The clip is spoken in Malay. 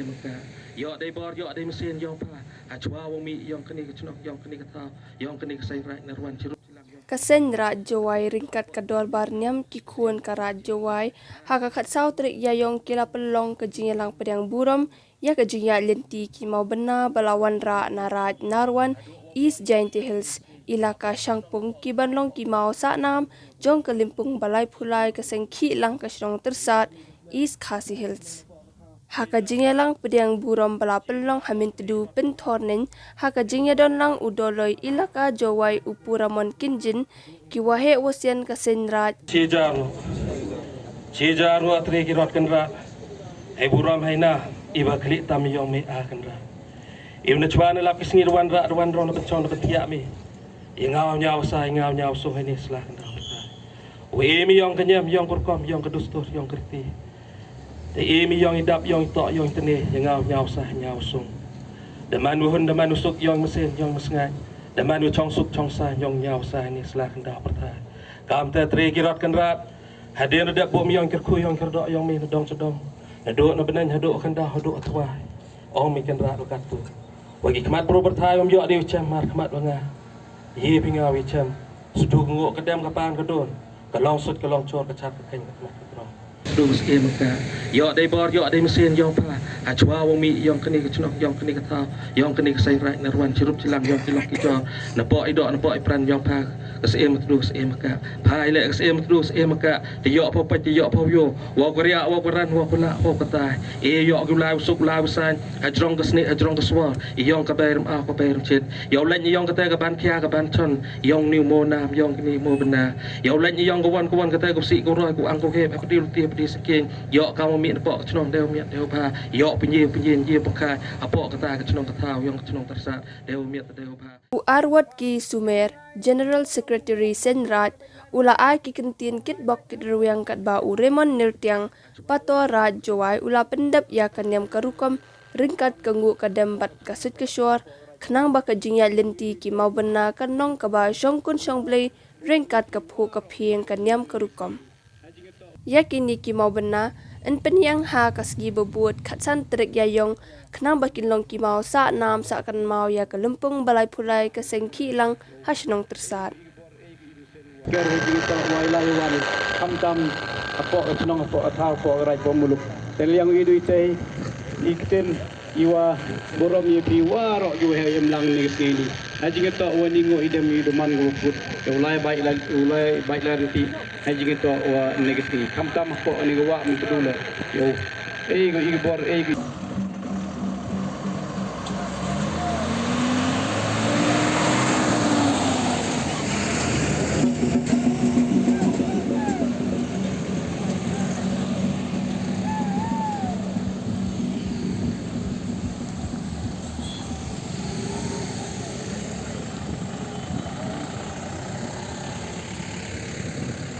maka yo ada bor yo ada mesin yo pa achwa wong mi yong kini ke chnok yong kini ke tha yong kini ke sai rai narwan chirup Kasen Rajawai ringkat kedor barniam kikuan ka Rajawai haka kat sautrik ya yong kila pelong ke jinyalang pedang buram ya ke jinya lenti ki mau bena balawan ra naraj narwan East Giant Hills ilaka Shangpung ki banlong ki mau saknam jong ke limpung balai pulai ke sengki lang ke srong tersat East Khasi Hills. Haka jingya lang pedang buram bala pelong hamin tedu pentornen haka jingya don lang udoloi ilaka jawai upuramon kinjin ki wahe wasian kasenrat Cijaru atri ki rot kendra hai buram hai na iba kli tam yong me a kendra ibna chwana lapis ngirwan ra rwan ron pechon petia mi ingaw nyaw sa ingaw nyaw so hai ni slah kendra we mi yong kenyam yong kurkom yong kedustur yong kerti te mi yong idap yong tok yong tene ingaw nyaw sa nyaw sung deman hun deman usuk yong mesin yong mesngai deman chong suk chong sa yong nyaw sa ni slah kendra perta kam te tri ki rot kendra hadir ada bom yang kerku yang kerdok yang mi dong sedong naduk na benan haduk kendah haduk atwa om mi kendra lokatu bagi kemat pro berthai om yo ade cem mar kemat banga ye pingawi cem sudu ngok kedam kapan kedon kalong sut kalong cor kecap keng kemat kedro dus e maka yo ade bor yo ade mesin yo pa achwa wong mi yang kini ke chnok yang kini ke tha yang kini ke sai rai narwan chirup chilam yang kilok ki jo na po idok na po ipran yang pa kesem terus maka pai le kesem terus maka yo po pa yo po yo wa korea wa koran wa kula wa kata yo gulai usuk lai usan ajrong ke sni ajrong ke swar yong ka bayram a ko bayram chet yo lan yong kata ka ban khia ka ban chon yong new mo nam yong kini mo bena yo lan yong ko wan kata ko si ko roi ko ang ko he pa di luti pa di sekeng yo ka mo mi po chnon deu mi deu pa yo pinye ye paka apo kata ka chnon kata yong chnon tersa deu mi deu pa Arwat ki Sumer General Secretary Senrat ula ai ki kentin kit bok kit ruang kat ba uremon nirtiang pato Rajawai ula pendap ya kanyam karukom ringkat kenggu kadam bat kasut kesyor kenang ba kajingya lenti ki mau bena kanong ka ba shongkun shongblei ringkat kaphu kaphieng kanyam karukom yakini ki mau bena en penyang ha kasgi bebuat katsan trik yayong kenang bakin long ki mau sa nam sa kan mau ya kelempung balai pulai ke sengki lang hasnong tersat ker kita wailai wan kam apo senong apo athau apo rai pomuluk tel yang idu itei ikten iwa borom ye pi waro ju he yem lang ni skeli haji kita wani ngo idem idu man go put ulai baik la ti haji kita wa negati kam apo ni go wa mi tudule yo go bor